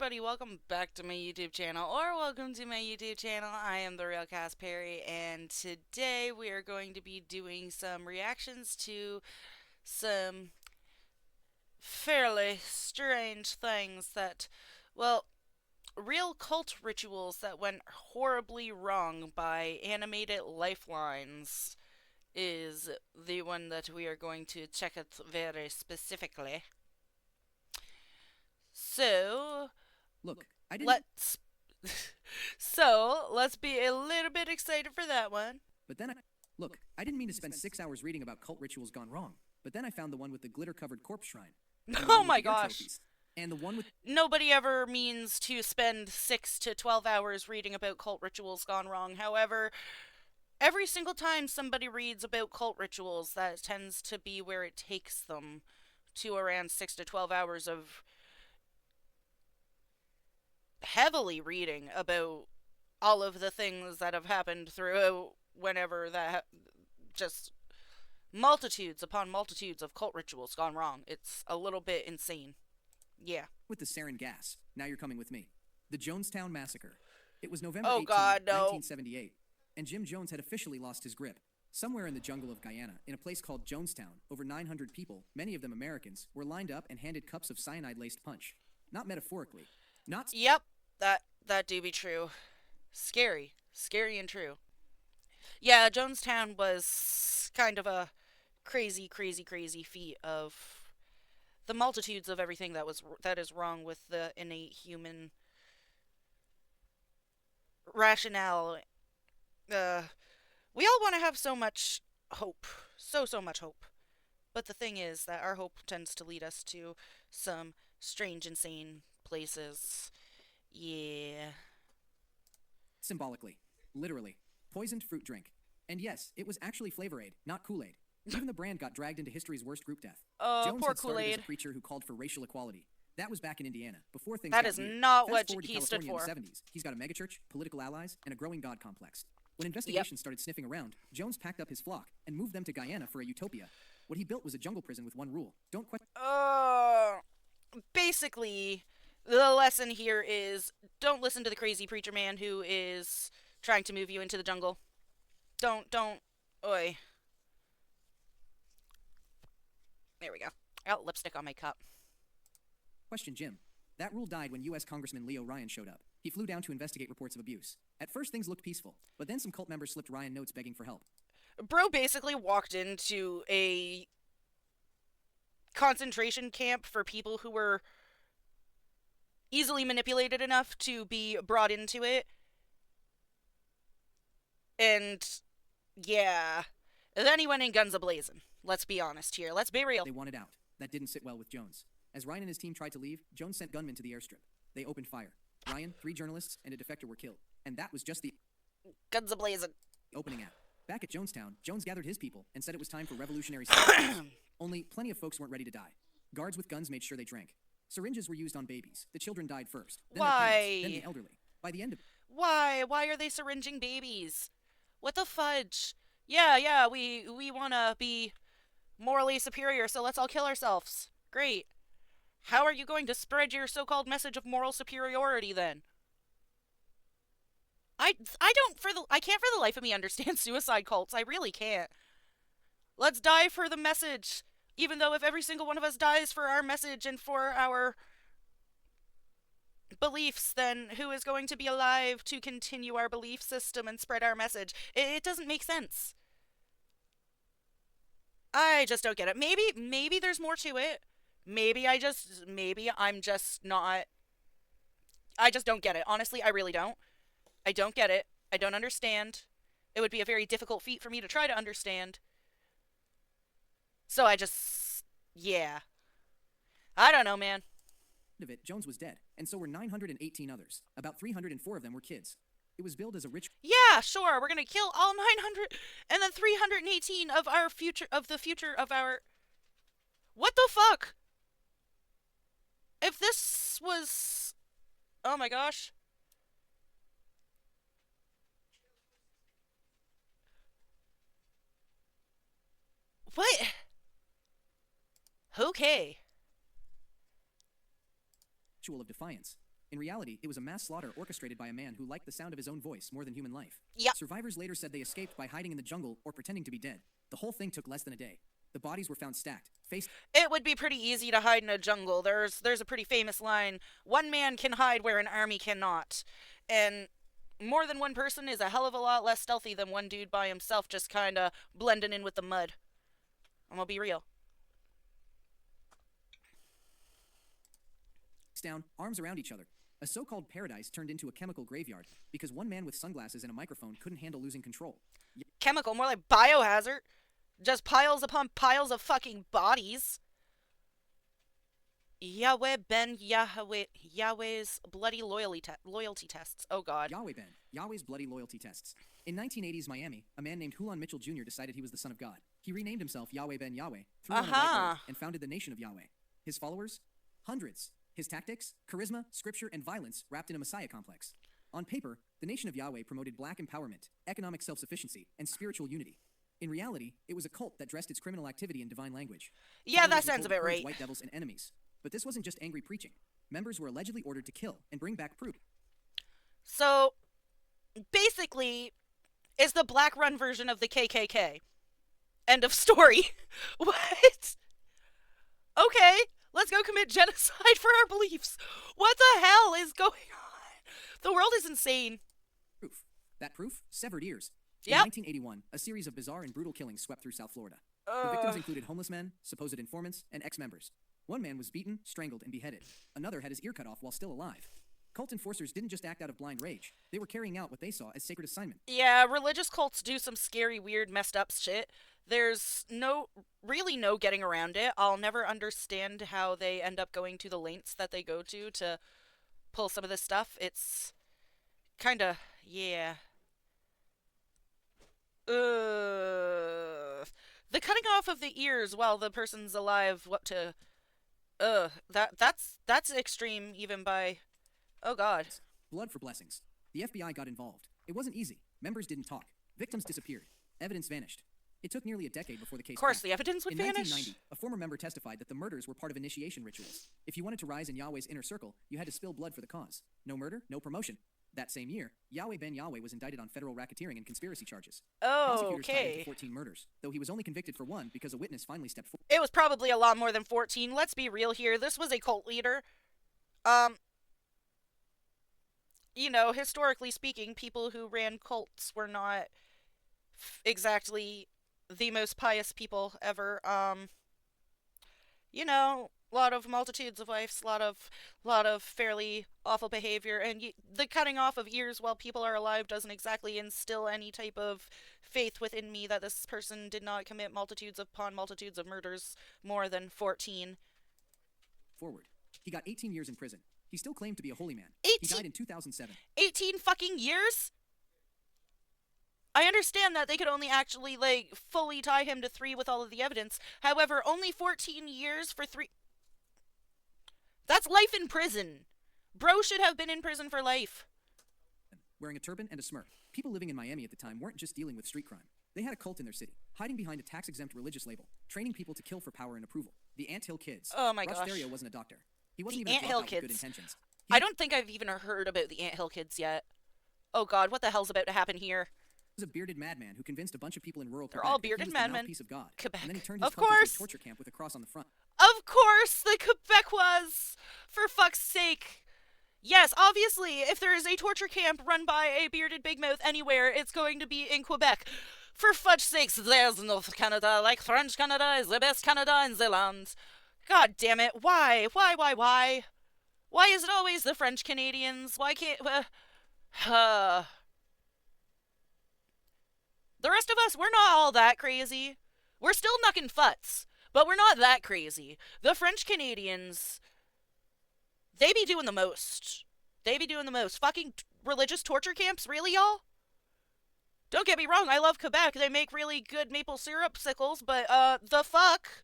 everybody, welcome back to my YouTube channel, or welcome to my YouTube channel. I am the Real Cass Perry, and today we are going to be doing some reactions to some fairly strange things that, well, real cult rituals that went horribly wrong by animated lifelines is the one that we are going to check out very specifically. So, Look, I didn't. let's let's be a little bit excited for that one. But then I. Look, I didn't mean to spend 6 hours reading about cult rituals gone wrong. But then I found the one with the glitter-covered corpse shrine. And the Oh one with my the ear gosh. trophies. And the one with. Nobody ever means to spend 6 to 12 hours reading about cult rituals gone wrong. However, every single time somebody reads about cult rituals, that tends to be where it takes them to around 6 to 12 hours of heavily reading about all of the things that have happened throughout whenever just multitudes upon multitudes of cult rituals gone wrong. It's a little bit insane. Yeah. With the sarin gas. Now you're coming with me. The Jonestown Massacre. It was November Oh 18, God, no. 1978. And Jim Jones had officially lost his grip. Somewhere in the jungle of Guyana, in a place called Jonestown, over 900 people, many of them Americans, were lined up and handed cups of cyanide-laced punch. Not metaphorically. Not. Yep, that do be true. Scary. Scary and true. Yeah, Jonestown was kind of a crazy, crazy, crazy feat of the multitudes of everything that is wrong with the innate human rationale. Uh, we all want to have so much hope, so much hope, but the thing is that our hope tends to lead us to some strange, insane places. Yeah. Symbolically. Literally. Poisoned fruit drink. And yes, it was actually Flavor Aid, not Kool-Aid. Even the brand got dragged into history's worst group death. Jones Poor had started as Kool-Aid. a preacher who called for racial equality. That was back in Indiana, before things That got is weird. not Fast what forward to he stood California for. in the 70s. He's got a megachurch, political allies, and a growing God complex. When investigations started sniffing around, Jones packed up his flock and moved them to Guyana for a utopia. What he built was a jungle prison with one rule. Don't question. Basically, the lesson here is don't listen to the crazy preacher man who is trying to move you into the jungle. Don't. Oi. There we go. I got lipstick on my cup. Question Jim. That rule died when U.S. Congressman Leo Ryan showed up. He flew down to investigate reports of abuse. At first, things looked peaceful, but then some cult members slipped Ryan notes begging for help. Bro basically walked into a concentration camp for people who were easily manipulated enough to be brought into it. And yeah. Then he went in guns a-blazing. Let's be honest here. Let's be real. They wanted out. That didn't sit well with Jones. As Ryan and his team tried to leave, Jones sent gunmen to the airstrip. They opened fire. Ryan, 3 journalists, and a defector were killed. And that was just the Guns a-blazing. opening act. Back at Jonestown, Jones gathered his people and said it was time for revolutionary celebrations. Only plenty of folks weren't ready to die. Guards with guns made sure they drank. Syringes were used on babies. The children died first. Then their parents, then the elderly. By the end of Why? Why are they syringing babies? What the fudge? Yeah, we wanna be morally superior, so let's all kill ourselves. Great. How are you going to spread your so-called message of moral superiority then? I can't for the life of me understand suicide cults. I really can't. Let's die for the message. Even though if every single one of us dies for our message and for our beliefs, then who is going to be alive to continue our belief system and spread our message? It doesn't make sense. I just don't get it. Maybe there's more to it. Maybe I'm just not. I just don't get it. Honestly, I really don't. I don't get it. I don't understand. It would be a very difficult feat for me to try to understand. So yeah. I don't know, man. of it, Jones was dead, and so were 918 others. About 304 of them were kids. It was billed as a rich. Yeah, sure. We're gonna kill all 900, and then 318 of our future of our. What the fuck? If this was, oh my gosh. What? Okay. Ritual of defiance. In reality, it was a mass slaughter orchestrated by a man who liked the sound of his own voice more than human life. Yep. Survivors later said they escaped by hiding in the jungle or pretending to be dead. The whole thing took less than a day. The bodies were found stacked, faced. It would be pretty easy to hide in a jungle. There's a pretty famous line, one man can hide where an army cannot. And more than one person is a hell of a lot less stealthy than one dude by himself just kind of blending in with the mud. I'm gonna be real. Down, arms around each other. A so-called paradise turned into a chemical graveyard because one man with sunglasses and a microphone couldn't handle losing control. Chemical, more like biohazard. Just piles upon piles of fucking bodies. Yahweh ben Yahweh's bloody loyalty tests. Oh god. Yahweh ben Yahweh's bloody loyalty tests. In 1980s Miami, a man named Hulan Mitchell Jr. decided he was the son of God. He renamed himself Yahweh ben Yahweh, threw on a whiteboard, and founded the nation of Yahweh. His followers? Hundreds. His tactics, charisma, scripture, and violence wrapped in a messiah complex. On paper, the nation of Yahweh promoted black empowerment, economic self-sufficiency, and spiritual unity. In reality, it was a cult that dressed its criminal activity in divine language. Yeah, that Followers were sounds told to about purge right. White devils and enemies. But this wasn't just angry preaching. Members were allegedly ordered to kill and bring back proof. So, basically, it's the black run version of the KKK. End of story. What? Okay, let's go commit genocide for our beliefs. What the hell is going on? The world is insane. Proof. That proof? Severed ears. In Yep. 1981, a series of bizarre and brutal killings swept through South Florida. The victims included homeless men, supposed informants, and ex-members. One man was beaten, strangled, and beheaded. Another had his ear cut off while still alive. Cult enforcers didn't just act out of blind rage. They were carrying out what they saw as sacred assignment. Yeah, religious cults do some scary, weird, messed up shit. There's really no getting around it. I'll never understand how they end up going to the lengths that they go to pull some of this stuff. It's kinda, yeah. The cutting off of the ears while the person's alive, what to... that's extreme even by... Oh god. Blood for blessings. The FBI got involved. It wasn't easy. Members didn't talk. Victims disappeared. Evidence vanished. It took nearly a decade before the case Of course, cracked. the evidence would In vanish. 1990, a former member testified that the murders were part of initiation rituals. If you wanted to rise in Yahweh's inner circle, you had to spill blood for the cause. No murder, no promotion. That same year, Yahweh ben Yahweh was indicted on federal racketeering and conspiracy charges. Prosecutors tied him Okay. to 14 murders, though he was only convicted for one because a witness finally stepped forward. It was probably a lot more than 14. Let's be real here. This was a cult leader. You know, historically speaking, people who ran cults were not exactly the most pious people ever. You know, a lot of multitudes of wives, a lot of fairly awful behavior, and the cutting off of ears while people are alive doesn't exactly instill any type of faith within me that this person did not commit multitudes upon multitudes of murders, more than 14. Forward. He got 18 years in prison. He still claimed to be a holy man. 18 He died in 2007. 18 fucking years? I understand that they could only actually, like, fully tie him to 3 with all of the evidence. However, only 14 years for 3... That's life in prison. Bro should have been in prison for life. Wearing a turban and a smirk. People living in Miami at the time weren't just dealing with street crime. They had a cult in their city, hiding behind a tax-exempt religious label, training people to kill for power and approval. The Ant Hill Kids. Oh my Russ gosh. Therio wasn't a doctor. He wasn't The even Ant a Hill dropout with good Kids. intentions. I don't think I've even heard about the Ant Hill Kids yet. Oh god, what the hell's about to happen here? He was a bearded madman who convinced a bunch of people in rural They're Quebec all that he bearded was the madmen. mouthpiece of God. Quebec. And then he turned his Of cult into course. a torture camp with a cross on the front. Of course, the Quebec was! For fuck's sake. Yes, obviously, if there is a torture camp run by a bearded big mouth anywhere, it's going to be in Quebec. For fudge sakes, there's no Canada like French Canada is the best Canada in the land. God damn it, why? Why? Why is it always the French Canadians? Why can't... The rest of us, we're not all that crazy. We're still knucking futs, but we're not that crazy. The French Canadians, they be doing the most. Fucking religious torture camps, really, y'all? Don't get me wrong, I love Quebec. They make really good maple syrup sickles, but, the fuck?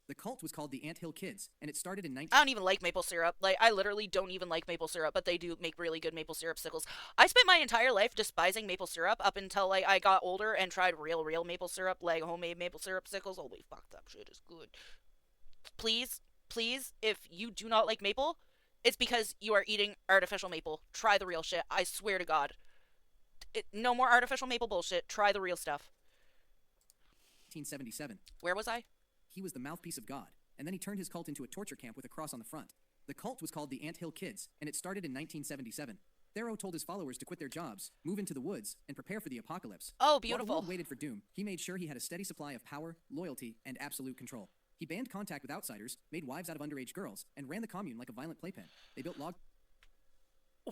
The cult was called the Ant Hill Kids, and it started in 19... I don't even like maple syrup. Like, I literally don't even like maple syrup, but they do make really good maple syrup sickles. I spent my entire life despising maple syrup up until, like, I got older and tried real maple syrup, like homemade maple syrup sickles. Holy fuck, that shit is good. Please, please, if you do not like maple, it's because you are eating artificial maple. Try the real shit. I swear to God. No more artificial maple bullshit. Try the real stuff. 1977. Where was I? He was the mouthpiece of God, and then he turned his cult into a torture camp with a cross on the front. The cult was called the Ant Hill Kids, and it started in 1977. Theroux told his followers to quit their jobs, move into the woods, and prepare for the apocalypse. Oh, While the beautiful. world waited for doom, he made sure he had a steady supply of power, loyalty, and absolute control. He banned contact with outsiders, made wives out of underage girls, and ran the commune like a violent playpen. They built log...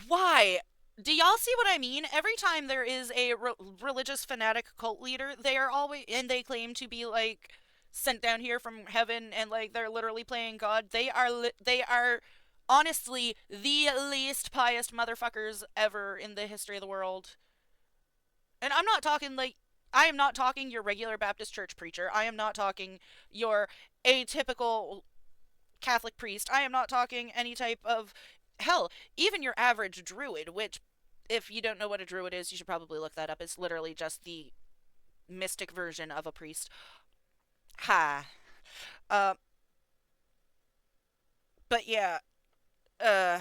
Why? Do y'all see what I mean? Every time there is a religious fanatic cult leader, they are always, and they claim to be like sent down here from heaven, and like they're literally playing God. They are honestly the least pious motherfuckers ever in the history of the world. And I'm not talking like, I am not talking your regular Baptist church preacher. I am not talking your atypical Catholic priest. I am not talking any type of, hell, even your average druid, which, if you don't know what a druid is, you should probably look that up. It's literally just the mystic version of a priest. Ha. Uh, but yeah, uh,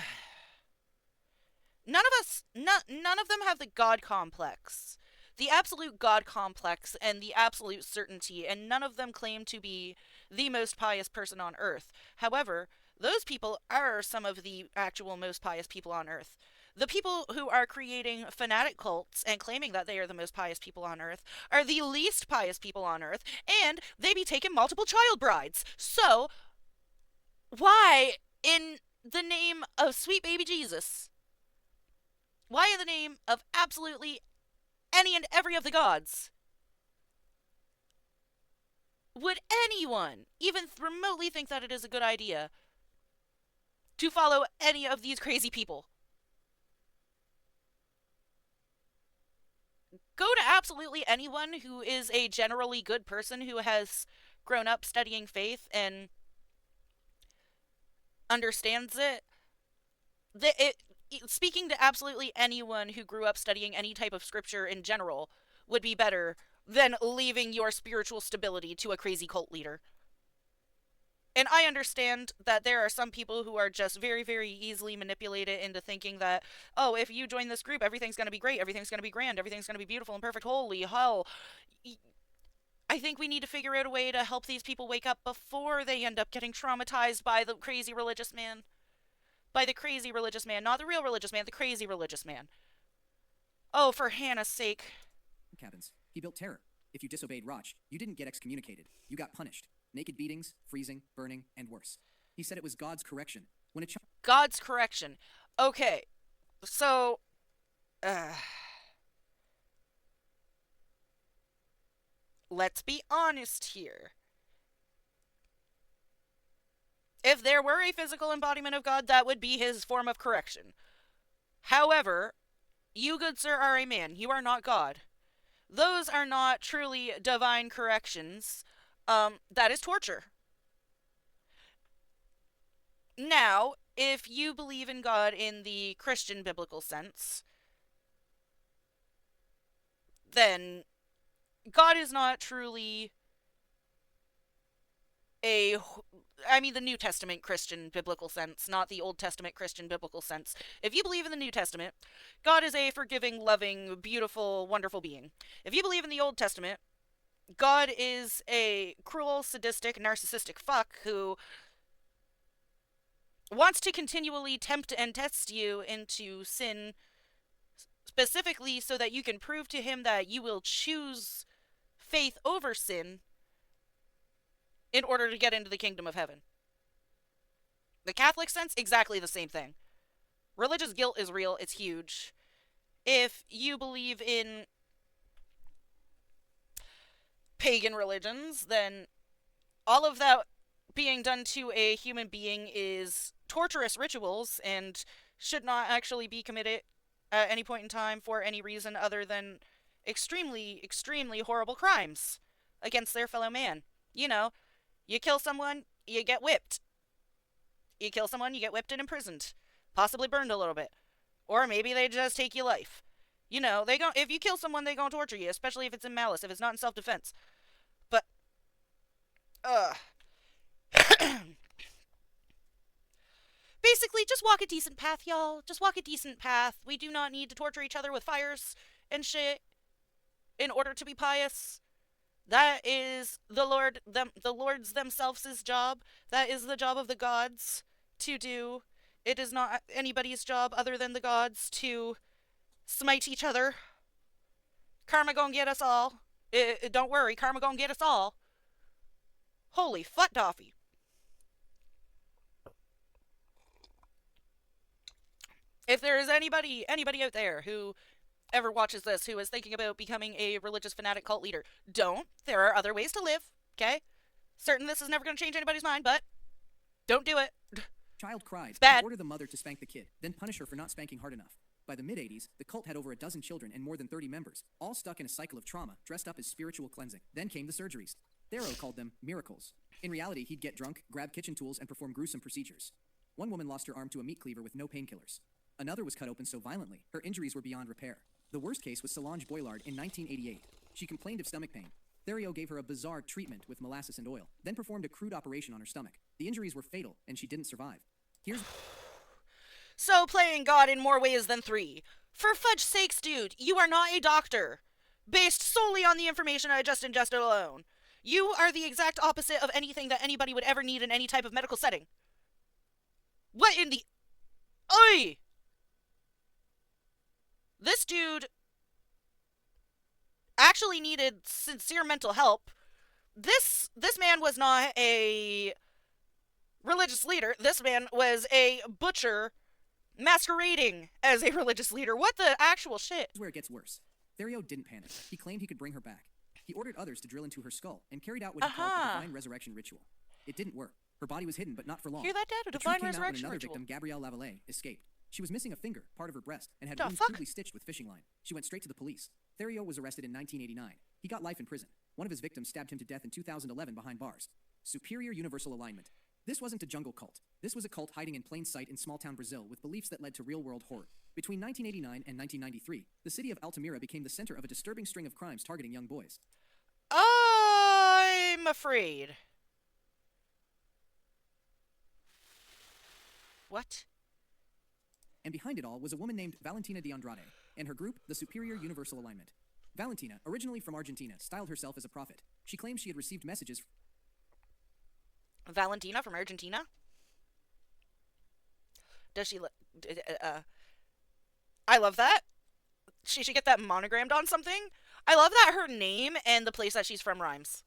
none of them have the God complex. The absolute God complex and the absolute certainty, and none of them claim to be the most pious person on earth. However, those people are some of the actual most pious people on earth. The people who are creating fanatic cults and claiming that they are the most pious people on earth are the least pious people on earth, and they be taking multiple child brides. So, why, in the name of sweet baby Jesus, why in the name of absolutely any and every of the gods, would anyone even remotely think that it is a good idea to follow any of these crazy people? Go to absolutely anyone who is a generally good person who has grown up studying faith and understands it. Speaking to absolutely anyone who grew up studying any type of scripture in general would be better than leaving your spiritual stability to a crazy cult leader. And I understand that there are some people who are just very, very easily manipulated into thinking that, oh, if you join this group, everything's going to be great, everything's going to be grand, everything's going to be beautiful and perfect. Holy hell. I think we need to figure out a way to help these people wake up before they end up getting traumatized by the crazy religious man. By the crazy religious man. Not the real religious man, the crazy religious man. Oh, for Hannah's sake. cabins. He built terror. If you disobeyed Roch, you didn't get excommunicated. You got punished. Naked beatings, freezing, burning, and worse. He said it was God's correction. When a child... God's correction. Okay. So... let's be honest here. If there were a physical embodiment of God, that would be his form of correction. However, you, good sir, are a man. You are not God. Those are not truly divine corrections. That is torture. Now, if you believe in God in the Christian biblical sense, then God is not truly the New Testament Christian biblical sense, not the Old Testament Christian biblical sense. If you believe in the New Testament, God is a forgiving, loving, beautiful, wonderful being. If you believe in the Old Testament, God is a cruel, sadistic, narcissistic fuck who wants to continually tempt and test you into sin, specifically so that you can prove to him that you will choose faith over sin in order to get into the kingdom of heaven. The Catholic sense, exactly the same thing. Religious guilt is real, it's huge. If you believe in pagan religions, then all of that being done to a human being is torturous rituals and should not actually be committed at any point in time for any reason other than extremely, extremely horrible crimes against their fellow man. You know, you kill someone, you get whipped. You kill someone, you get whipped and imprisoned. Possibly burned a little bit. Or maybe they just take your life. You know, if you kill someone, they gonna torture you, especially if it's in malice, if it's not in self-defense. But, Basically, just walk a decent path, y'all. Just walk a decent path. We do not need to torture each other with fires and shit in order to be pious. That is the lords themselves' job. That is the job of the gods to do. It is not anybody's job other than the gods to smite each other. Karma gonna get us all. Don't worry, karma gonna get us all. Holy fuck, Doffy. If there is anybody out there who ever watches this who is thinking about becoming a religious fanatic cult leader, don't. There are other ways to live, okay? Certain this is never going to change anybody's mind, but don't do it. Child cried. It's bad. He ordered the mother to spank the kid, then punish her for not spanking hard enough. By the mid-'80s, the cult had over a dozen children and more than 30 members, all stuck in a cycle of trauma, dressed up as spiritual cleansing. Then came the surgeries. Theroux called them miracles. In reality, he'd get drunk, grab kitchen tools, and perform gruesome procedures. One woman lost her arm to a meat cleaver with no painkillers. Another was cut open so violently, her injuries were beyond repair. The worst case was Solange Boilard in 1988. She complained of stomach pain. Theroux gave her a bizarre treatment with molasses and oil, then performed a crude operation on her stomach. The injuries were fatal, and she didn't survive. So playing God in more ways than 3. For fudge sakes, dude, you are not a doctor. Based solely on the information I just ingested alone. You are the exact opposite of anything that anybody would ever need in any type of medical setting. What in the... Oi! This dude actually needed sincere mental help. This man was not a religious leader. This man was a butcher masquerading as a religious leader. What the actual shit? Here's where it gets worse. Theroux didn't panic. He claimed he could bring her back. He ordered others to drill into her skull and carried out what he called a divine resurrection ritual. It didn't work. Her body was hidden, but not for long. Hear that, Dad? A The divine truth came out when resurrection another ritual. victim, Gabrielle Lavallee, escaped. She was missing a finger, part of her breast, and had The wounds fuck? crudely stitched with fishing line. She went straight to the police. Theroux was arrested in 1989. He got life in prison. One of his victims stabbed him to death in 2011 behind bars. Superior Universal Alignment. This wasn't a jungle cult. This was a cult hiding in plain sight in small-town Brazil with beliefs that led to real-world horror. Between 1989 and 1993, the city of Altamira became the center of a disturbing string of crimes targeting young boys. I'm afraid. What? And behind it all was a woman named Valentina de Andrade, and her group, the Superior Universal Alignment. Valentina, originally from Argentina, styled herself as a prophet. She claimed she had received messages... Valentina from Argentina? Does she... I love that. She should get that monogrammed on something. I love that her name and the place that she's from rhymes.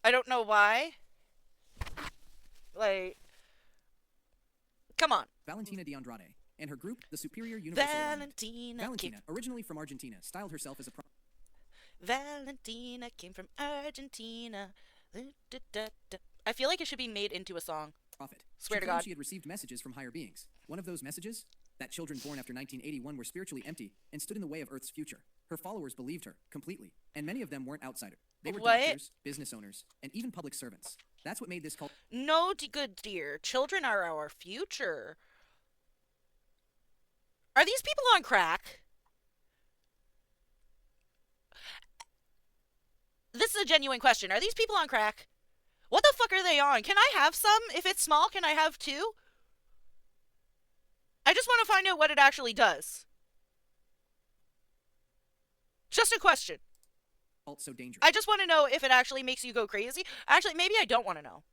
I don't know why. Like... Come on. Valentina de Andrade, and her group, the Superior Universal Alignment. Valentina, originally from Argentina, styled herself as a prophet. Valentina came from Argentina. I feel like it should be made into a song. Prophet. Swear to She claimed God. she had received messages from higher beings. One of those messages? That children born after 1981 were spiritually empty and stood in the way of Earth's future. Her followers believed her, completely, and many of them weren't outsiders. They were What? doctors, business owners, and even public servants. That's what made this cult... No, good dear. Children are our future. Are these people on crack? This is a genuine question. Are these people on crack? What the fuck are they on? Can I have some? If it's small, can I have 2? I just want to find out what it actually does. Just a question. so dangerous. I just want to know if it actually makes you go crazy. Actually, maybe I don't want to know.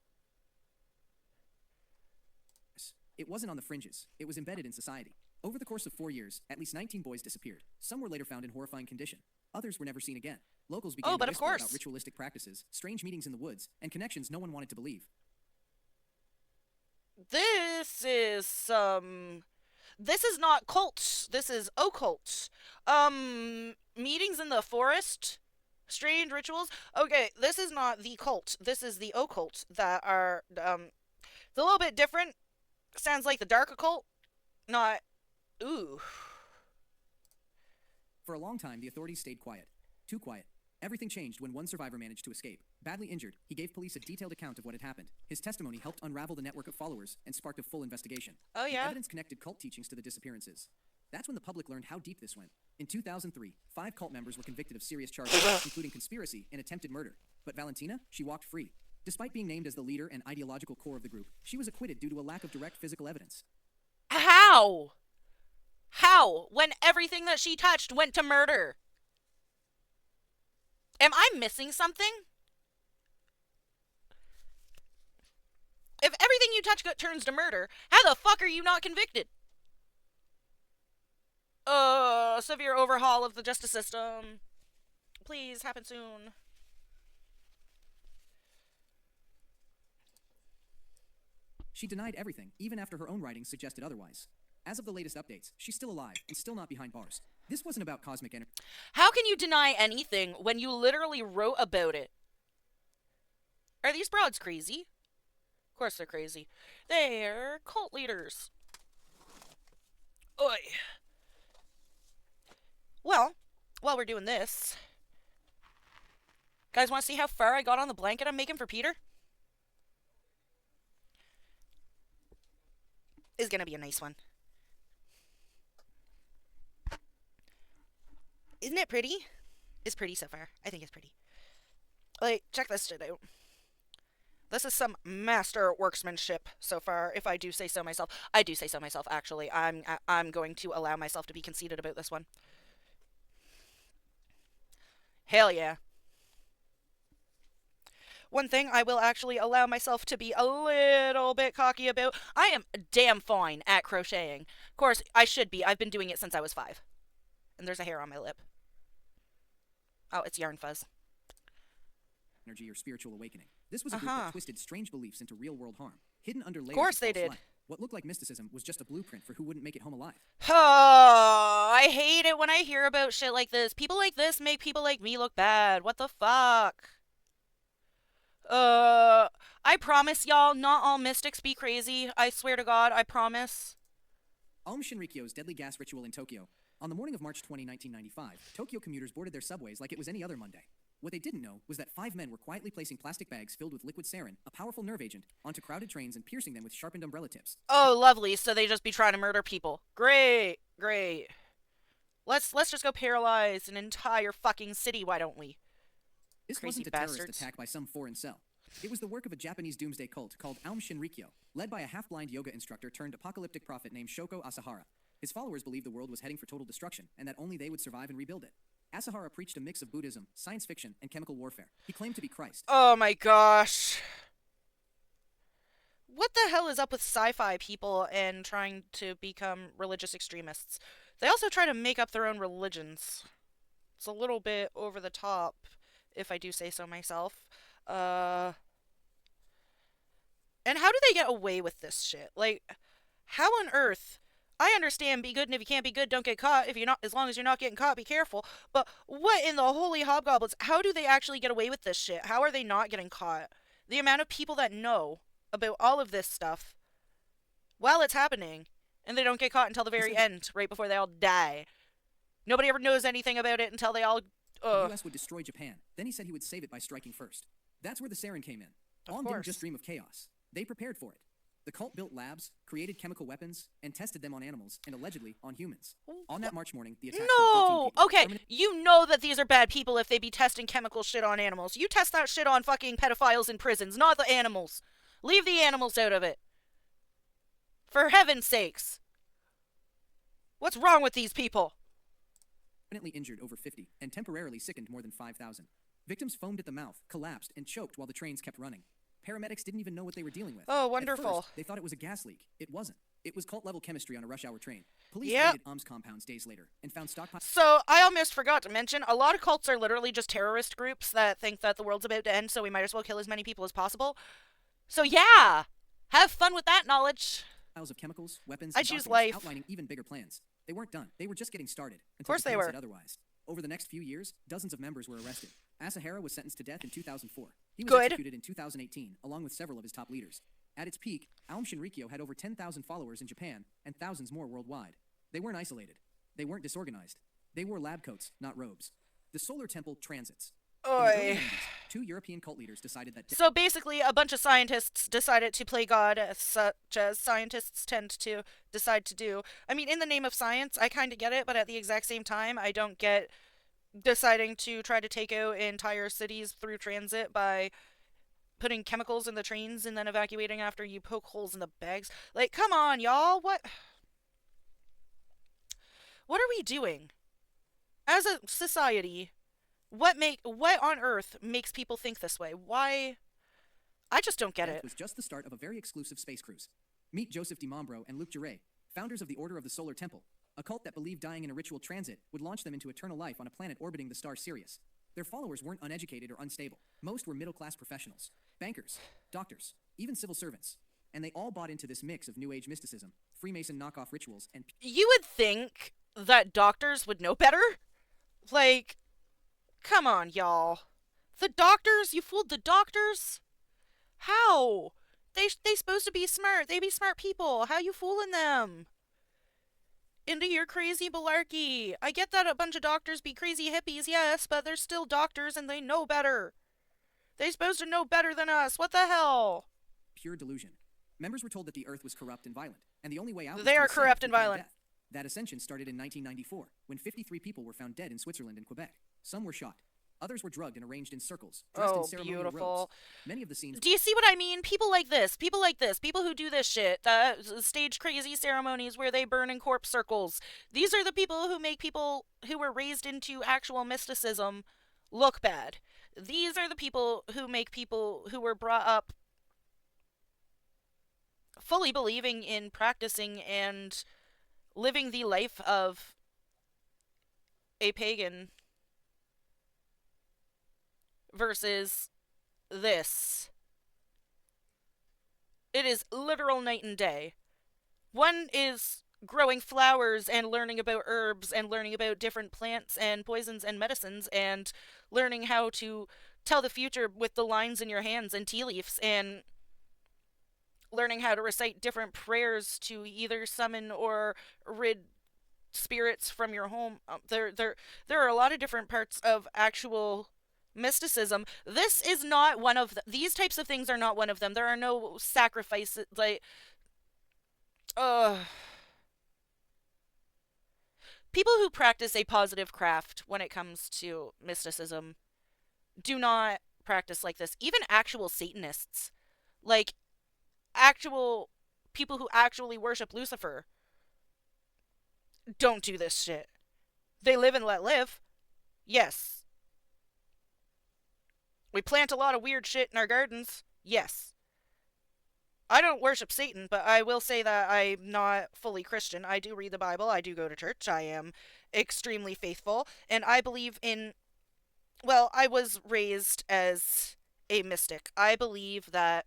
It wasn't on the fringes. It was embedded in society. Over the course of 4 years, at least 19 boys disappeared. Some were later found in horrifying condition. Others were never seen again. Locals began to whisper about ritualistic practices, strange meetings in the woods, and connections no one wanted to believe. This is not cult. This is occult. Meetings in the forest, strange rituals. Okay, this is not the cult. This is the occult that are it's a little bit different. Sounds like the dark occult. Not ooh. For a long time, the authorities stayed quiet. Too quiet. Everything changed when one survivor managed to escape. Badly injured, he gave police a detailed account of what had happened. His testimony helped unravel the network of followers and sparked a full investigation. Oh, yeah? The evidence connected cult teachings to the disappearances. That's when the public learned how deep this went. In 2003, 5 cult members were convicted of serious charges, including conspiracy and attempted murder. But Valentina, she walked free. Despite being named as the leader and ideological core of the group, she was acquitted due to a lack of direct physical evidence. How? How? When everything that she touched went to murder? Am I missing something? If everything you touch turns to murder, how the fuck are you not convicted? Severe overhaul of the justice system. Please happen soon. She denied everything, even after her own writings suggested otherwise. As of the latest updates, she's still alive and still not behind bars. This wasn't about cosmic energy. How can you deny anything when you literally wrote about it? Are these broads crazy? Of course they're crazy. They're cult leaders. Oi. Well, while we're doing this, guys want to see how far I got on the blanket I'm making for Peter? Is gonna be a nice one. Isn't it pretty? It's pretty so far. I think it's pretty. Like, check this shit out. This is some master workmanship so far, if I do say so myself. I do say so myself, actually. I'm going to allow myself to be conceited about this one. Hell yeah. One thing I will actually allow myself to be a little bit cocky about, I am damn fine at crocheting. Of course, I should be. I've been doing it since I was 5. And there's a hair on my lip. Oh, it's yarn fuzz. Energy or spiritual awakening. This was a group that twisted strange beliefs into real-world harm, hidden under layers of course of they false did. light. What looked like mysticism was just a blueprint for who wouldn't make it home alive. Oh, I hate it when I hear about shit like this. People like this make people like me look bad. What the fuck? I promise y'all, not all mystics be crazy. I swear to God, I promise. Aum Shinrikyo's deadly gas ritual in Tokyo. On the morning of March 20, 1995, Tokyo commuters boarded their subways like it was any other Monday. What they didn't know was that 5 men were quietly placing plastic bags filled with liquid sarin, a powerful nerve agent, onto crowded trains and piercing them with sharpened umbrella tips. Oh, lovely. So they just be trying to murder people. Great, great. Let's just go paralyze an entire fucking city, why don't we? This Crazy wasn't a bastards. terrorist attack by some foreign cell. It was the work of a Japanese doomsday cult called Aum Shinrikyo, led by a half-blind yoga instructor turned apocalyptic prophet named Shoko Asahara. His followers believed the world was heading for total destruction, and that only they would survive and rebuild it. Asahara preached a mix of Buddhism, science fiction, and chemical warfare. He claimed to be Christ. Oh my gosh. What the hell is up with sci-fi people and trying to become religious extremists? They also try to make up their own religions. It's a little bit over the top, if I do say so myself. And how do they get away with this shit? Like, how on earth? I understand be good, and if you can't be good, don't get caught. If you're not, as long as you're not getting caught, be careful. But what in the holy hobgoblins? How do they actually get away with this shit? How are they not getting caught? The amount of people that know about all of this stuff while it's happening, and they don't get caught until the very end, right before they all die. Nobody ever knows anything about it until they all. The U.S. would destroy Japan. Then he said he would save it by striking first. That's where the sarin came in. Aum didn't just dream of chaos. They prepared for it. The cult built labs, created chemical weapons, and tested them on animals, and allegedly on humans. On that March morning, the attack killed 13 people. Okay, you know that these are bad people if they be testing chemical shit on animals. You test that shit on fucking pedophiles in prisons, not the animals. Leave the animals out of it. For heaven's sakes. What's wrong with these people? Permanently injured over 50, and temporarily sickened more than 5,000. Victims foamed at the mouth, collapsed, and choked while the trains kept running. Paramedics didn't even know what they were dealing with. Oh, wonderful. At first, they thought it was a gas leak. It wasn't. It was cult-level chemistry on a rush-hour train. Police raided Aum's compounds days later and found stockpiles. So, I almost forgot to mention, a lot of cults are literally just terrorist groups that think that the world's about to end, so we might as well kill as many people as possible. So, yeah! Have fun with that knowledge. Piles of chemicals, weapons, I and choose documents life. outlining even bigger plans. They weren't done. They were just getting started. Of course they were. Said otherwise. Over the next few years, dozens of members were arrested. Asahara was sentenced to death in 2004. He was executed in 2018, along with several of his top leaders. At its peak, Aum Shinrikyo had over 10,000 followers in Japan, and thousands more worldwide. They weren't isolated. They weren't disorganized. They wore lab coats, not robes. The Solar Temple transits. In the early 90s, 2 European cult leaders decided that... So basically, a bunch of scientists decided to play God, such as scientists tend to decide to do. I mean, in the name of science, I kind of get it, but at the exact same time, I don't get deciding to try to take out entire cities through transit by putting chemicals in the trains and then evacuating after you poke holes in the bags. Like, come on, y'all, what? What are we doing as a society? What on earth makes people think this way? Why? I just don't get Death it. was just the start of a very exclusive space cruise. Meet Joseph DiMambro and Luc Jouret, founders of the Order of the Solar Temple, a cult that believed dying in a ritual transit would launch them into eternal life on a planet orbiting the star Sirius. Their followers weren't uneducated or unstable. Most were middle-class professionals, bankers, doctors, even civil servants. And they all bought into this mix of New Age mysticism, Freemason knockoff rituals, and You would think that doctors would know better. Like, come on, y'all. The doctors? You fooled the doctors? How? They supposed to be smart. They be smart people. How you fooling them? Into your crazy malarkey. I get that a bunch of doctors be crazy hippies, yes, but they're still doctors and they know better. They supposed to know better than us. What the hell? pure delusion. Members were told that the Earth was corrupt and violent, and the only way out was They to are ascend corrupt and before violent. death. That ascension started in 1994, when 53 people were found dead in Switzerland and Quebec. Some were shot. Others were drugged and arranged in circles, dressed in Oh, ceremonial beautiful. robes. Many of the scenes Do you see what I mean? People like this, people who do this shit, stage crazy ceremonies where they burn in corpse circles. These are the people who make people who were raised into actual mysticism look bad. These are the people who make people who were brought up fully believing in practicing and living the life of a pagan versus this. It is literal night and day. One is growing flowers and learning about herbs and learning about different plants and poisons and medicines and learning how to tell the future with the lines in your hands and tea leaves and learning how to recite different prayers to either summon or rid spirits from your home. There are a lot of different parts of actual mysticism. This is not one of these types of things are not one of them. There are no sacrifices like uh people who practice a positive craft when it comes to mysticism do not practice like this. Even actual Satanists, like actual people who actually worship Lucifer, don't do this shit. They live and let live. Yes. We plant a lot of weird shit in our gardens. Yes. I don't worship Satan, but I will say that I'm not fully Christian. I do read the Bible. I do go to church. I am extremely faithful. And I believe in. Well, I was raised as a mystic. I believe that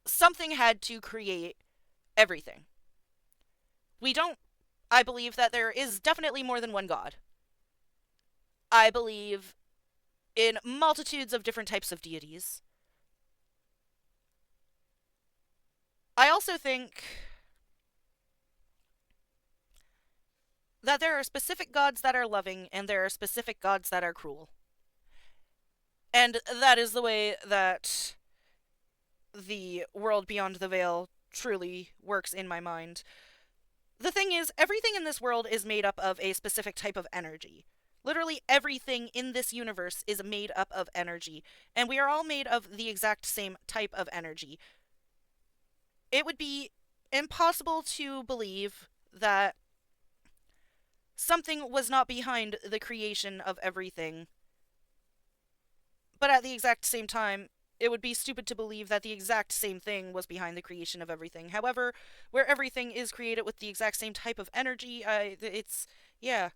something had to create everything. We don't. I believe that there is definitely more than one God. I believe in multitudes of different types of deities. I also think that there are specific gods that are loving and there are specific gods that are cruel. And that is the way that the world beyond the veil truly works in my mind. The thing is, everything in this world is made up of a specific type of energy. Literally everything in this universe is made up of energy, and we are all made of the exact same type of energy. It would be impossible to believe that something was not behind the creation of everything. But at the exact same time, it would be stupid to believe that the exact same thing was behind the creation of everything. However, where everything is created with the exact same type of energy, it's yeah,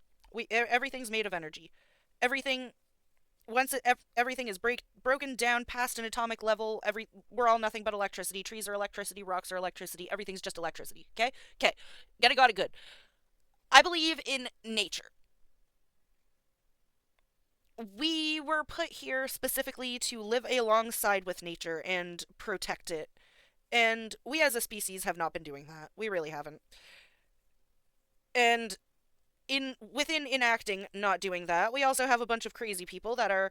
everything's made of energy. Everything everything is broken down past an atomic level, we're all nothing but electricity. Trees are electricity, rocks are electricity, everything's just electricity. Okay, okay, got it good. I believe in nature. We were put here specifically to live alongside with nature and protect it. And we as a species have not been doing that. We really haven't. And within enacting not doing that, we also have a bunch of crazy people that are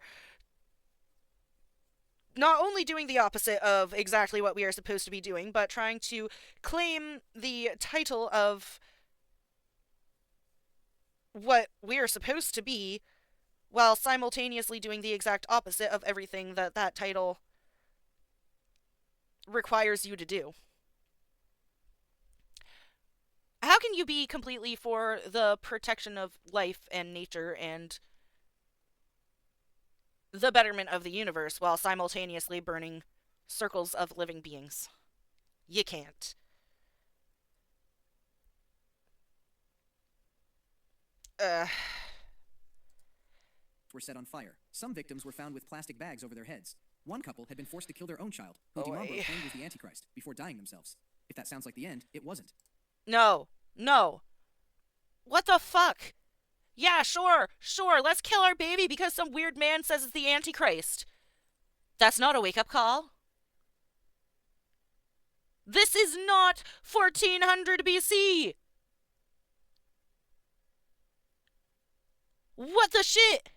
not only doing the opposite of exactly what we are supposed to be doing, but trying to claim the title of what we are supposed to be while simultaneously doing the exact opposite of everything that that title requires you to do. How can you be completely for the protection of life and nature and the betterment of the universe while simultaneously burning circles of living beings? You can't. Uh, Were set on fire. Some victims were found with plastic bags over their heads. One couple had been forced to kill their own child, who DiMambro claimed was the Antichrist, before dying themselves. If that sounds like the end, it wasn't. no. No. What the fuck? Yeah, sure, sure, let's kill our baby because some weird man says it's the Antichrist. That's not a wake up call. This is not 1400 BC. What the shit?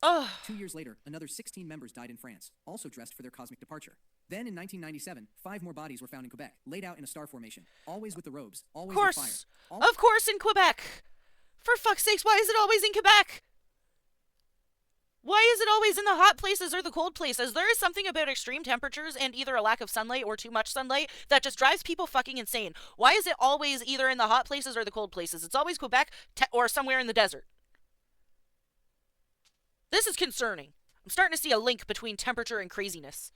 Ugh. 2 years later, another 16 members died in France, also dressed for their cosmic departure. Then in 1997, 5 more bodies were found in Quebec, laid out in a star formation, always with the robes, always with fire. Of course in Quebec. For fuck's sakes, why is it always in Quebec? Why is it always in the hot places or the cold places? There is something about extreme temperatures and either a lack of sunlight or too much sunlight that just drives people fucking insane. Why is it always either in the hot places or the cold places? It's always Quebec or somewhere in the desert. This is concerning. I'm starting to see a link between temperature and craziness.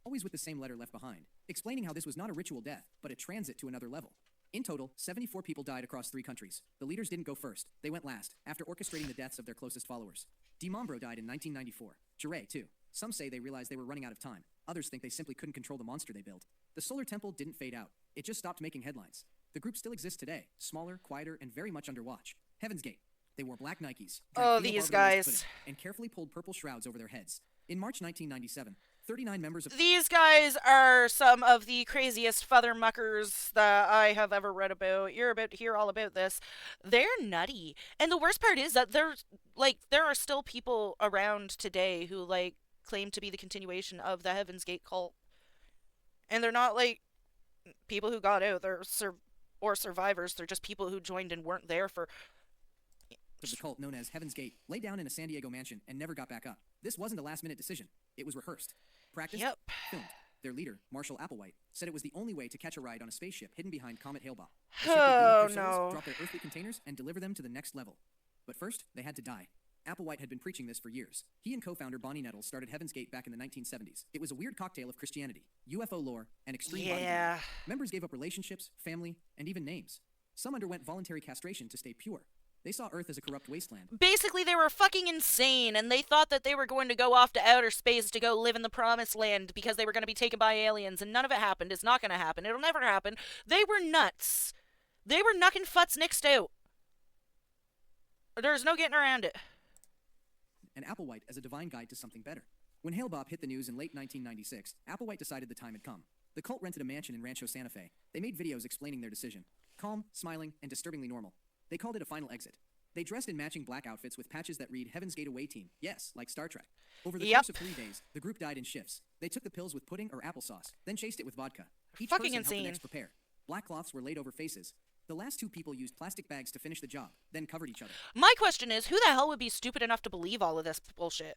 Always with the same letter left behind, explaining how this was not a ritual death, but a transit to another level. In total, 74 people died across 3 countries. The leaders didn't go first. They went last, after orchestrating the deaths of their closest followers. DiMambro died in 1994. Jure, too. Some say they realized they were running out of time. Others think they simply couldn't control the monster they built. The Solar Temple didn't fade out. It just stopped making headlines. The group still exists today, smaller, quieter, and very much under watch. Heaven's Gate. They wore black Nikes, oh, these guys, and carefully pulled purple shrouds over their heads. In March 1997, 39 members of... These guys are some of the craziest fathermuckers that I have ever read about. You're about to hear all about this. They're nutty. And the worst part is that there are still people around today who, claim to be the continuation of the Heaven's Gate cult. And they're not, people who got out. They're survivors. They're just people who joined and weren't there for... The cult known as Heaven's Gate lay down in a San Diego mansion and never got back up. This wasn't a last-minute decision. It was rehearsed, practiced, filmed. Their leader, Marshall Applewhite, said it was the only way to catch a ride on a spaceship hidden behind Comet Hale-Bopp. Oh, no. Drop their earthly containers and deliver them to the next level. But first, they had to die. Applewhite had been preaching this for years. He and co-founder Bonnie Nettles started Heaven's Gate back in the 1970s. It was a weird cocktail of Christianity, UFO lore, and extreme bodybuilding. Members gave up relationships, family, and even names. Some underwent voluntary castration to stay pure. They saw Earth as a corrupt wasteland. Basically, they were fucking insane, and they thought that they were going to go off to outer space to go live in the promised land because they were going to be taken by aliens, and none of it happened. It's not going to happen. It'll never happen. They were nuts. They were knucking futs nixed out. There's no getting around it. And Applewhite as a divine guide to something better. When Hale-Bopp hit the news in late 1996, Applewhite decided the time had come. The cult rented a mansion in Rancho Santa Fe. They made videos explaining their decision. Calm, smiling, and disturbingly normal. They called it a final exit. They dressed in matching black outfits with patches that read Heaven's Gate Away Team. Yes, like Star Trek. Over the course of 3 days, the group died in shifts. They took the pills with pudding or applesauce, then chased it with vodka. Each fucking person insane. helped the next prepare. Black cloths were laid over faces. The last 2 people used plastic bags to finish the job, then covered each other. My question is, who the hell would be stupid enough to believe all of this bullshit?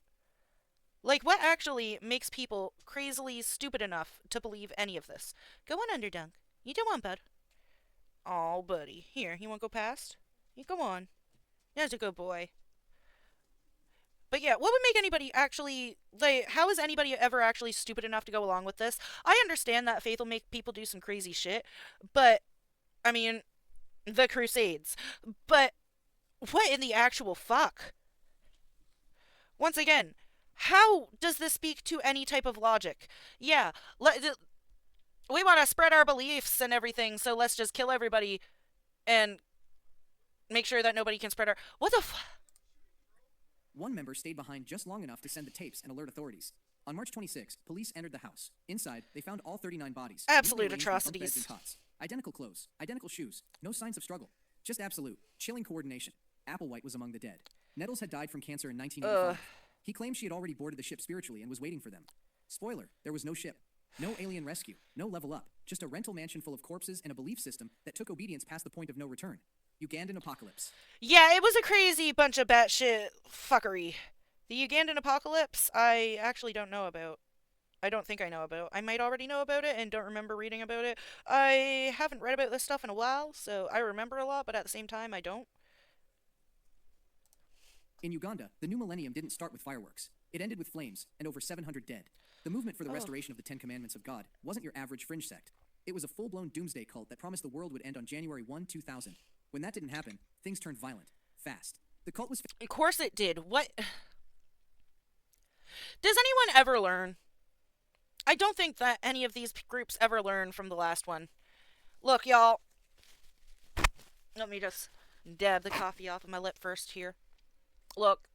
What actually makes people crazily stupid enough to believe any of this? Go on, Underdunk. You do one, bud. Oh, buddy. Here, you want to go past? You go on. That's a good boy. But yeah, what would make anybody actually, how is anybody ever actually stupid enough to go along with this? I understand that faith will make people do some crazy shit, but, I mean, the Crusades. But, what in the actual fuck? Once again, how does this speak to any type of logic? Yeah, we want to spread our beliefs and everything, so let's just kill everybody and make sure that nobody can spread our... What the fuck? One member stayed behind just long enough to send the tapes and alert authorities. On March 26, police entered the house. Inside, they found all 39 bodies. Absolute atrocities. And cots. Identical clothes, identical shoes, no signs of struggle. Just absolute, chilling coordination. Applewhite was among the dead. Nettles had died from cancer in 1985. He claimed she had already boarded the ship spiritually and was waiting for them. Spoiler, there was no ship. No alien rescue. No level up. Just a rental mansion full of corpses and a belief system that took obedience past the point of no return. Ugandan apocalypse. Yeah, it was a crazy bunch of batshit fuckery. The Ugandan apocalypse, I actually don't know about. I don't think I know about. I might already know about it and don't remember reading about it. I haven't read about this stuff in a while, so I remember a lot, but at the same time, I don't. In Uganda, the new millennium didn't start with fireworks. It ended with flames and over 700 dead. The movement for the Oh. restoration of the Ten Commandments of God wasn't your average fringe sect. It was a full-blown doomsday cult that promised the world would end on January 1, 2000. When that didn't happen, things turned violent, fast. The cult was Of course it did. What? Does anyone ever learn? I don't think that any of these groups ever learn from the last one. Look, y'all. Let me just dab the coffee off of my lip first here. Look,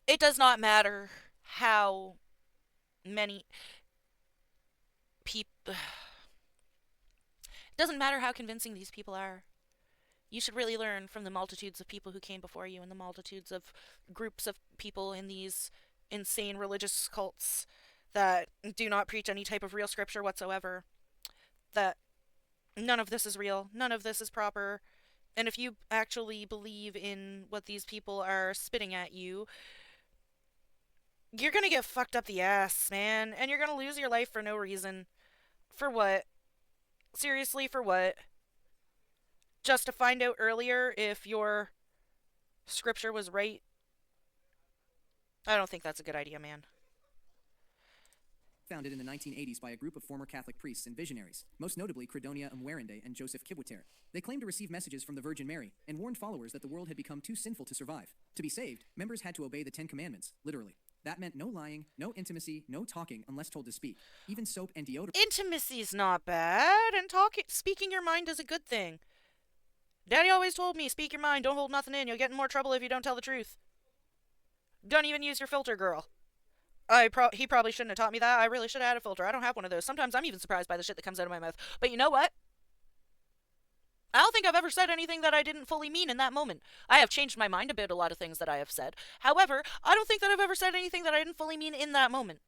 it does not matter how many people. It doesn't matter how convincing these people are. You should really learn from the multitudes of people who came before you and the multitudes of groups of people in these insane religious cults that do not preach any type of real scripture whatsoever. That none of this is real, none of this is proper. And if you actually believe in what these people are spitting at you, you're gonna get fucked up the ass, man. And you're gonna lose your life for no reason. For what? Seriously, for what? Just to find out earlier if your scripture was right? I don't think that's a good idea, man. founded in the 1980s by a group of former Catholic priests and visionaries, most notably Credonia Mwerinde and Joseph Kibwetere. They claimed to receive messages from the Virgin Mary and warned followers that the world had become too sinful to survive. To be saved, members had to obey the Ten Commandments, literally. That meant no lying, no intimacy, no talking unless told to speak. Even soap and deodorant. Intimacy's not bad, and speaking your mind is a good thing. Daddy always told me, speak your mind, don't hold nothing in. You'll get in more trouble if you don't tell the truth. Don't even use your filter, girl. He probably shouldn't have taught me that. I really should have had a filter. I don't have one of those. Sometimes I'm even surprised by the shit that comes out of my mouth. But you know what? I don't think I've ever said anything that I didn't fully mean in that moment. I have changed my mind about a lot of things that I have said. However, I don't think that I've ever said anything that I didn't fully mean in that moment.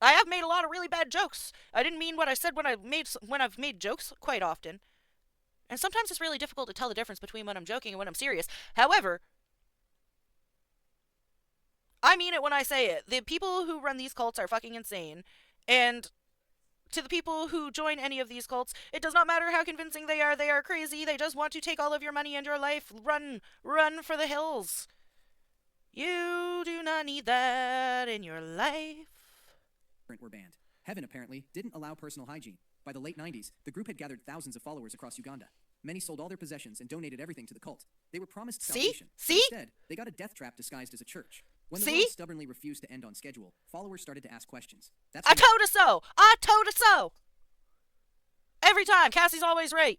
I have made a lot of really bad jokes. I didn't mean what I said when I've made jokes quite often. And sometimes it's really difficult to tell the difference between when I'm joking and when I'm serious. However, I mean it when I say it. The people who run these cults are fucking insane. And to the people who join any of these cults, it does not matter how convincing they are crazy. They just want to take all of your money and your life. Run for the hills. You do not need that in your life. Were banned. Heaven, apparently, didn't allow personal hygiene. By the late 90s, the group had gathered thousands of followers across Uganda. Many sold all their possessions and donated everything to the cult. They were promised salvation. See? Instead, they got a death trap disguised as a church. When the world stubbornly refused to end on schedule, followers started to ask questions. I told her so! I told her so! Every time, Cassie's always right.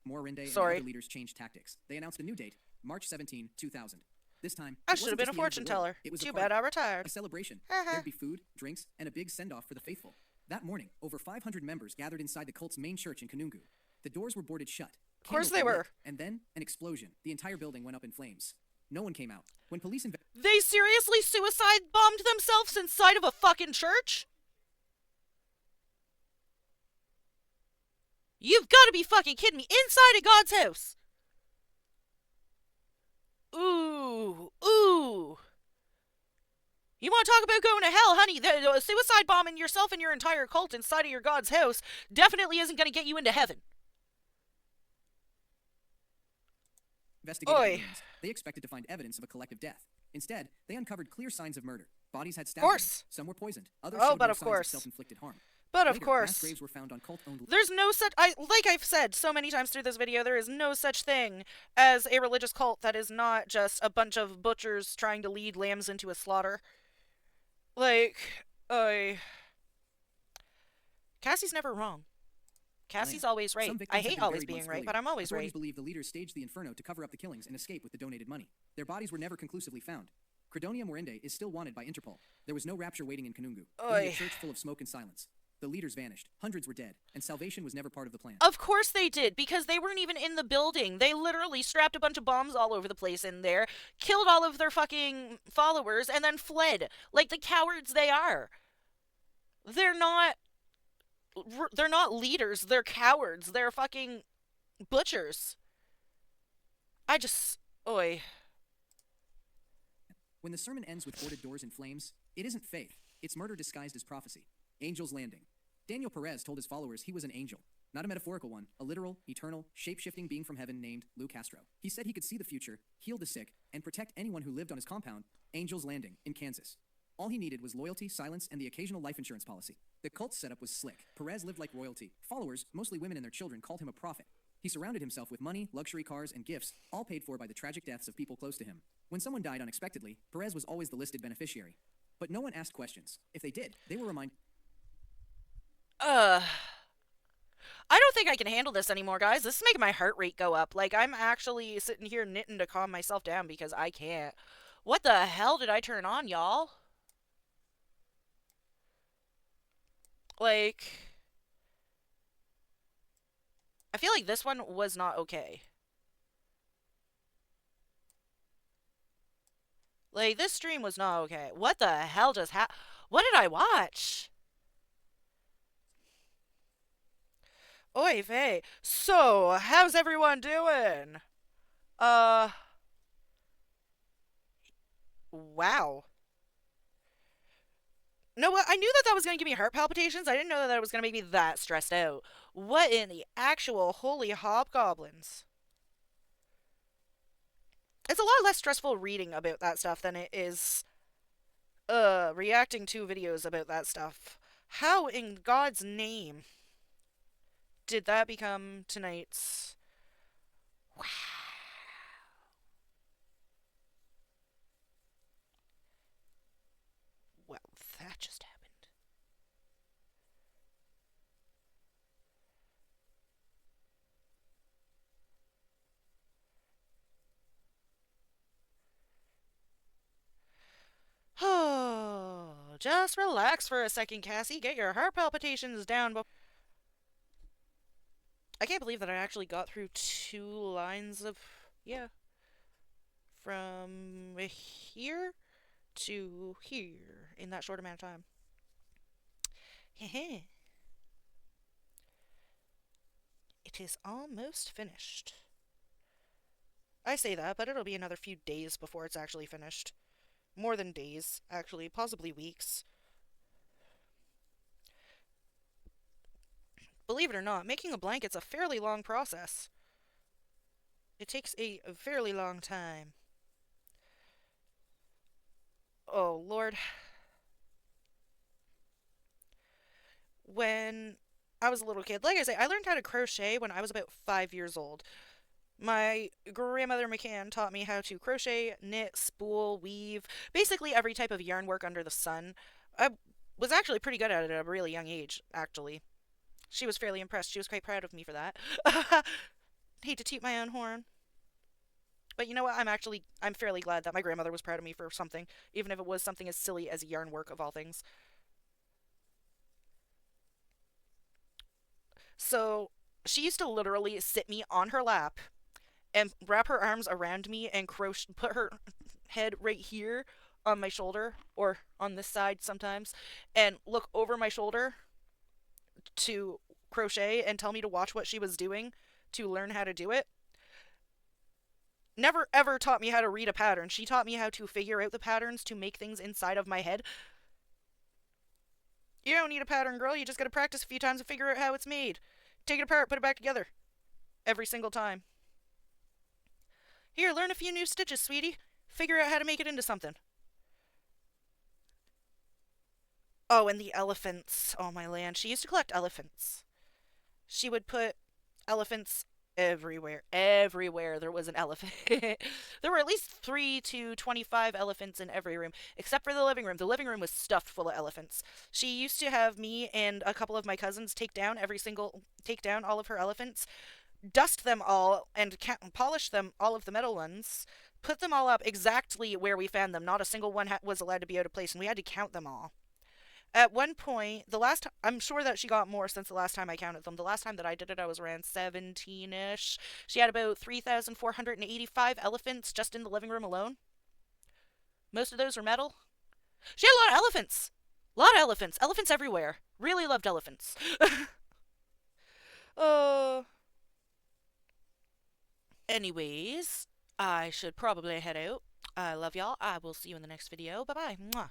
Mwerinde and other leaders changed tactics. They announced a new date, March 17, 2000. This time, I should have been a fortune teller. It was too bad I retired. A celebration. There'd be food, drinks, and a big send-off for the faithful. That morning, over 500 members gathered inside the cult's main church in Kanungu. The doors were boarded shut. Of course they were. And then, an explosion. The entire building went up in flames. No one came out. When police They seriously suicide bombed themselves inside of a fucking church? You've got to be fucking kidding me. Inside of God's house. Ooh. You want to talk about going to hell, honey? The suicide bombing yourself and your entire cult inside of your God's house definitely isn't going to get you into heaven. Investigated they expected to find evidence of a collective death. Instead, they uncovered clear signs of murder. Bodies had stab wounds. Some were poisoned. Others showed no signs of self-inflicted harm. But Later, of course. mass graves were found on cult-owned. There's no such. Like I've said so many times through this video, there is no such thing as a religious cult that is not just a bunch of butchers trying to lead lambs into a slaughter. Cassie's never wrong. Cassie's always right. I hate always being right, but I'm always right. Authorities believe the leaders staged the inferno to cover up the killings and escape with the donated money. Their bodies were never conclusively found. Credonia Mwerinde is still wanted by Interpol. There was no rapture waiting in Kanungu. Only a church full of smoke and silence. The leaders vanished. Hundreds were dead, and salvation was never part of the plan. Of course they did, because they weren't even in the building. They literally strapped a bunch of bombs all over the place in there, killed all of their fucking followers, and then fled. Like the cowards they are. They're not leaders. They're cowards. They're fucking butchers. When the sermon ends with boarded doors and flames, it isn't faith. It's murder disguised as prophecy. Angel's Landing. Daniel Perez told his followers he was an angel. Not a metaphorical one, a literal, eternal, shape-shifting being from heaven named Lou Castro. He said he could see the future, heal the sick, and protect anyone who lived on his compound, Angel's Landing, in Kansas. All he needed was loyalty, silence, and the occasional life insurance policy. The cult's setup was slick. Perez lived like royalty. Followers, mostly women and their children, called him a prophet. He surrounded himself with money, luxury cars, and gifts, all paid for by the tragic deaths of people close to him. When someone died unexpectedly, Perez was always the listed beneficiary. But no one asked questions. If they did, they were reminded. Uh, I don't think I can handle this anymore, guys. This is making my heart rate go up. Like, I'm actually sitting here knitting to calm myself down because I can't. What the hell did I turn on, y'all? Like, I feel like this one was not okay. Like, this stream was not okay. What the hell just happened? What did I watch? Oy vey. So, how's everyone doing? Uh, wow. No, I knew that that was going to give me heart palpitations. I didn't know that it was going to make me that stressed out. What in the actual holy hobgoblins? It's a lot less stressful reading about that stuff than it is reacting to videos about that stuff. How in God's name did that become tonight's? Wow. Well, that just happened. Oh, just relax for a second, Cassie. Get your heart palpitations down. I can't believe that I actually got through 2 lines of, yeah, from here to here in that short amount of time. Heh. It is almost finished. I say that, but it'll be another few days before it's actually finished. More than days, actually, possibly weeks. Believe it or not, making a blanket's a fairly long process. It takes a fairly long time. Oh, Lord. When I was a little kid, like I say, I learned how to crochet when I was about 5 years old. My grandmother McCann taught me how to crochet, knit, spool, weave, basically every type of yarn work under the sun. I was actually pretty good at it at a really young age, actually. She was fairly impressed. She was quite proud of me for that. Hate to toot my own horn. But you know what? I'm fairly glad that my grandmother was proud of me for something, even if it was something as silly as yarn work of all things. So she used to literally sit me on her lap and wrap her arms around me and put her head right here on my shoulder or on this side sometimes and look over my shoulder to crochet and tell me to watch what she was doing to learn how to do it. Never ever taught me how to read a pattern. She taught me how to figure out the patterns to make things inside of my head. You don't need a pattern, girl. You just gotta practice a few times and figure out how it's made. Take it apart, put it back together. Every single time. Here, learn a few new stitches, sweetie. Figure out how to make it into something. Oh, and the elephants. Oh, my land. She used to collect elephants. She would put elephants everywhere. Everywhere there was an elephant. There were at least 3 to 25 elephants in every room, except for the living room. The living room was stuffed full of elephants. She used to have me and a couple of my cousins take down all of her elephants, dust them all, and polish them, all of the metal ones, put them all up exactly where we found them. Not a single one was allowed to be out of place, and we had to count them all. At one point, I'm sure that she got more since the last time I counted them. The last time that I did it, I was around 17-ish. She had about 3,485 elephants just in the living room alone. Most of those were metal. She had a lot of elephants. A lot of elephants. Elephants everywhere. Really loved elephants. uh. Anyways, I should probably head out. I love y'all. I will see you in the next video. Bye-bye. Mwah.